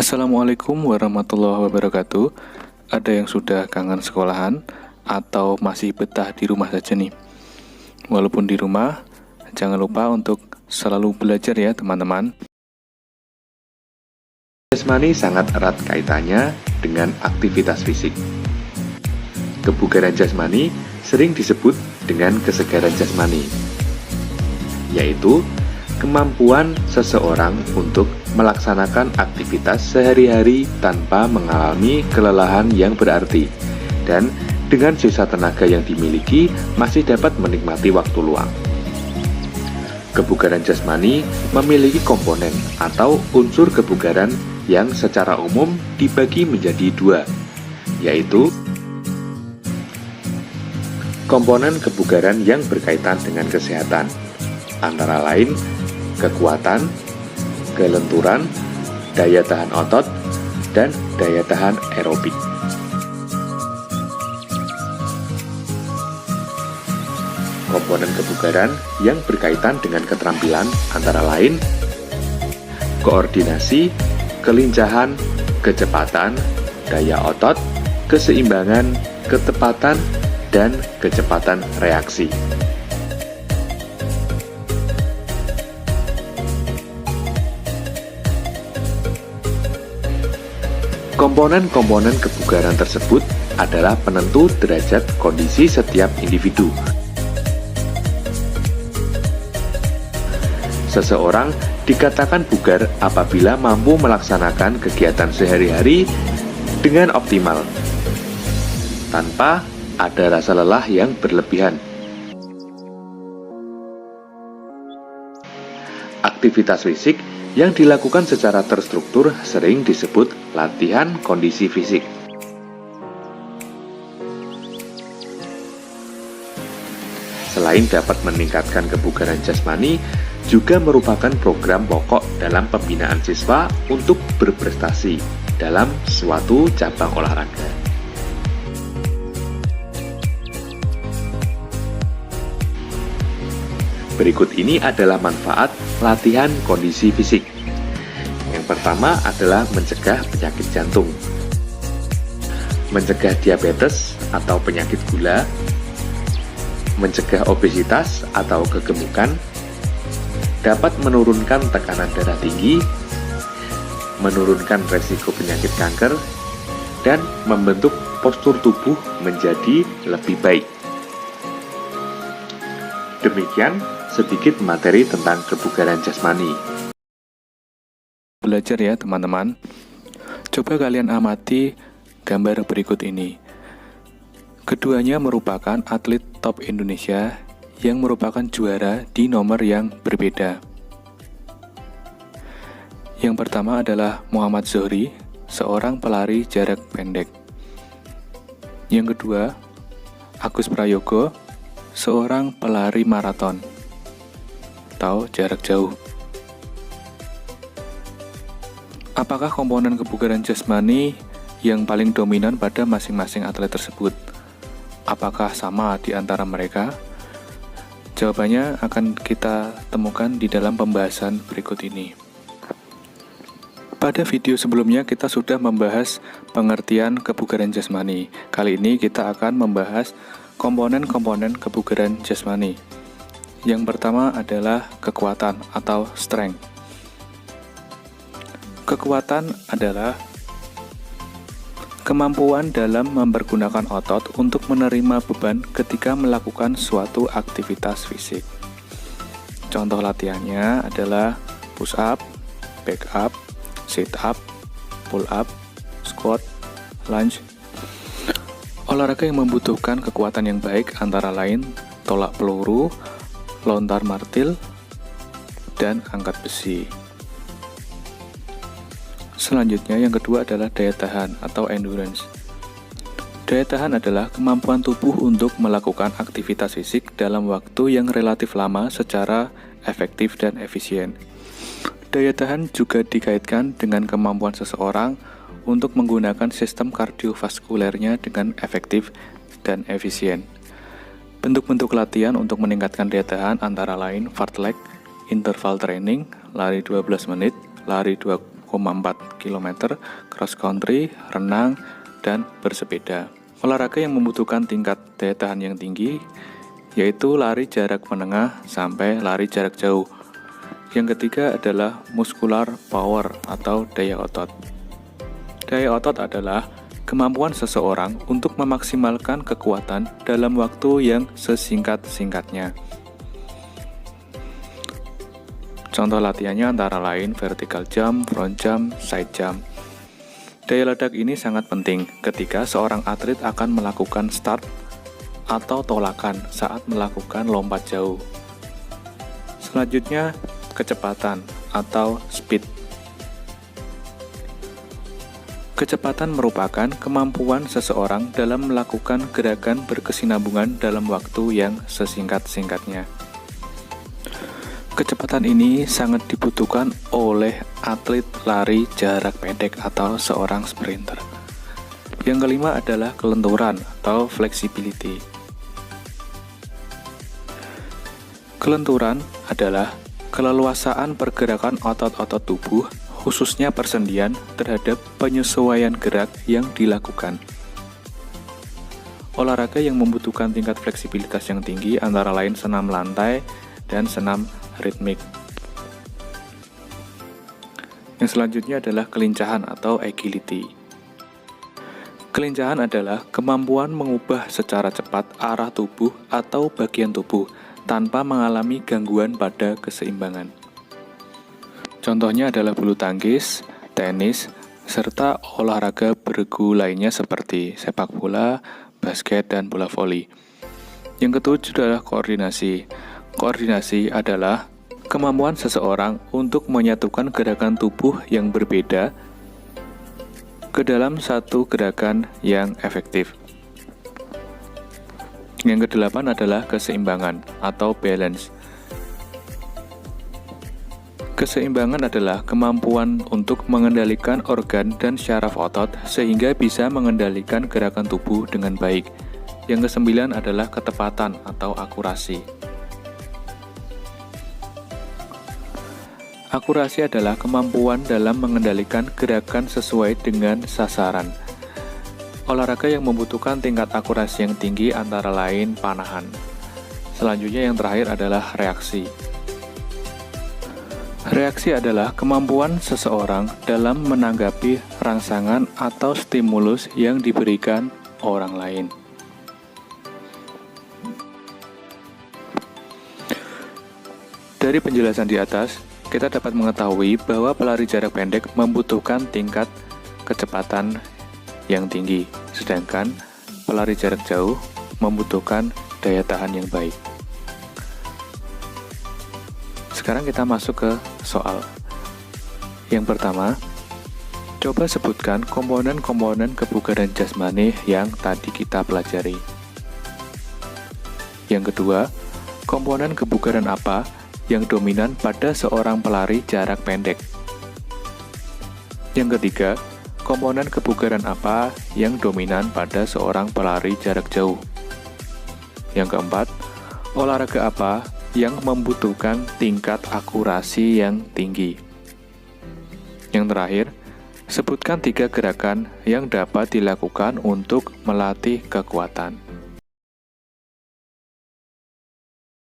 Assalamualaikum warahmatullahi wabarakatuh. Ada yang sudah kangen sekolahan atau masih betah di rumah saja nih? Walaupun di rumah, jangan lupa untuk selalu belajar ya teman-teman. Jasmani sangat erat kaitannya dengan aktivitas fisik. Kebugaran jasmani sering disebut dengan kesegaran jasmani, yaitu kemampuan seseorang untuk melaksanakan aktivitas sehari-hari tanpa mengalami kelelahan yang berarti, dan dengan sisa tenaga yang dimiliki masih dapat menikmati waktu luang. Kebugaran jasmani memiliki komponen atau unsur kebugaran yang secara umum dibagi menjadi dua, yaitu komponen kebugaran yang berkaitan dengan kesehatan, antara lain kekuatan, kelenturan, daya tahan otot, dan daya tahan aerobik. Komponen kebugaran yang berkaitan dengan keterampilan antara lain koordinasi, kelincahan, kecepatan, daya otot, keseimbangan, ketepatan, dan kecepatan reaksi. Komponen-komponen kebugaran tersebut adalah penentu derajat kondisi setiap individu. Seseorang dikatakan bugar apabila mampu melaksanakan kegiatan sehari-hari dengan optimal, tanpa ada rasa lelah yang berlebihan. Aktivitas fisik yang dilakukan secara terstruktur sering disebut latihan kondisi fisik. Selain dapat meningkatkan kebugaran jasmani, juga merupakan program pokok dalam pembinaan siswa untuk berprestasi dalam suatu cabang olahraga. Berikut ini adalah manfaat latihan kondisi fisik. Yang pertama adalah mencegah penyakit jantung, mencegah diabetes atau penyakit gula, mencegah obesitas atau kegemukan, dapat menurunkan tekanan darah tinggi, menurunkan resiko penyakit kanker, dan membentuk postur tubuh menjadi lebih baik. Demikian sedikit materi tentang kebugaran jasmani. Belajar ya teman-teman. Coba kalian amati gambar berikut ini. Keduanya merupakan atlet top Indonesia yang merupakan juara di nomor yang berbeda. Yang pertama adalah Muhammad Zohri, seorang pelari jarak pendek. Yang kedua, Agus Prayogo, seorang pelari maraton atau jarak jauh. Apakah komponen kebugaran jasmani yang paling dominan pada masing-masing atlet tersebut? Apakah sama di antara mereka? Jawabannya akan kita temukan di dalam pembahasan berikut ini. Pada video sebelumnya kita sudah membahas pengertian kebugaran jasmani. Kali ini kita akan membahas komponen-komponen kebugaran jasmani. Yang pertama adalah kekuatan atau strength. Kekuatan adalah kemampuan dalam mempergunakan otot untuk menerima beban ketika melakukan suatu aktivitas fisik. Contoh latihannya adalah push up, back up, sit up, pull up, squat, lunge. Olahraga yang membutuhkan kekuatan yang baik antara lain tolak peluru, lontar martil, dan angkat besi. Selanjutnya yang kedua adalah daya tahan atau endurance. Daya tahan adalah kemampuan tubuh untuk melakukan aktivitas fisik dalam waktu yang relatif lama secara efektif dan efisien. Daya tahan juga dikaitkan dengan kemampuan seseorang untuk menggunakan sistem kardiovaskulernya dengan efektif dan efisien. Bentuk-bentuk latihan untuk meningkatkan daya tahan antara lain fartlek, interval training, lari 12 menit, lari 2,5 km, cross country, renang, dan bersepeda. Olahraga yang membutuhkan tingkat daya tahan yang tinggi yaitu lari jarak menengah sampai lari jarak jauh. Yang ketiga adalah muscular power atau daya otot. Daya otot adalah kemampuan seseorang untuk memaksimalkan kekuatan dalam waktu yang sesingkat-singkatnya. Contoh latihannya antara lain vertical jump, front jump, side jump. Daya ledak ini sangat penting ketika seorang atlet akan melakukan start atau tolakan saat melakukan lompat jauh. Selanjutnya, kecepatan atau speed. Kecepatan merupakan kemampuan seseorang dalam melakukan gerakan berkesinambungan dalam waktu yang sesingkat-singkatnya. Kecepatan ini sangat dibutuhkan oleh atlet lari jarak pendek atau seorang sprinter. Yang kelima adalah kelenturan atau flexibility. Kelenturan adalah keleluasaan pergerakan otot-otot tubuh, khususnya persendian, terhadap penyesuaian gerak yang dilakukan. Olahraga yang membutuhkan tingkat fleksibilitas yang tinggi antara lain senam lantai dan senam ritmik. Yang selanjutnya adalah kelincahan atau agility. Kelincahan adalah kemampuan mengubah secara cepat arah tubuh atau bagian tubuh tanpa mengalami gangguan pada keseimbangan. Contohnya adalah bulu tangkis, tenis, serta olahraga bergu lainnya seperti sepak bola, basket, dan bola voli. Yang ketujuh adalah koordinasi. Koordinasi adalah kemampuan seseorang untuk menyatukan gerakan tubuh yang berbeda ke dalam satu gerakan yang efektif. Yang kedelapan adalah keseimbangan atau balance. Keseimbangan adalah kemampuan untuk mengendalikan organ dan syaraf otot sehingga bisa mengendalikan gerakan tubuh dengan baik. Yang kesembilan adalah ketepatan atau akurasi. Akurasi adalah kemampuan dalam mengendalikan gerakan sesuai dengan sasaran. Olahraga yang membutuhkan tingkat akurasi yang tinggi antara lain panahan. Selanjutnya yang terakhir adalah reaksi. Reaksi adalah kemampuan seseorang dalam menanggapi rangsangan atau stimulus yang diberikan orang lain. Dari penjelasan di atas, kita dapat mengetahui bahwa pelari jarak pendek membutuhkan tingkat kecepatan yang tinggi, sedangkan pelari jarak jauh membutuhkan daya tahan yang baik. Sekarang kita masuk ke soal. Yang pertama, coba sebutkan komponen-komponen kebugaran jasmani yang tadi kita pelajari. Yang kedua, komponen kebugaran apa yang dominan pada seorang pelari jarak pendek? Yang ketiga, komponen kebugaran apa yang dominan pada seorang pelari jarak jauh? Yang keempat, olahraga apa yang membutuhkan tingkat akurasi yang tinggi? Yang terakhir, sebutkan 3 gerakan yang dapat dilakukan untuk melatih kekuatan.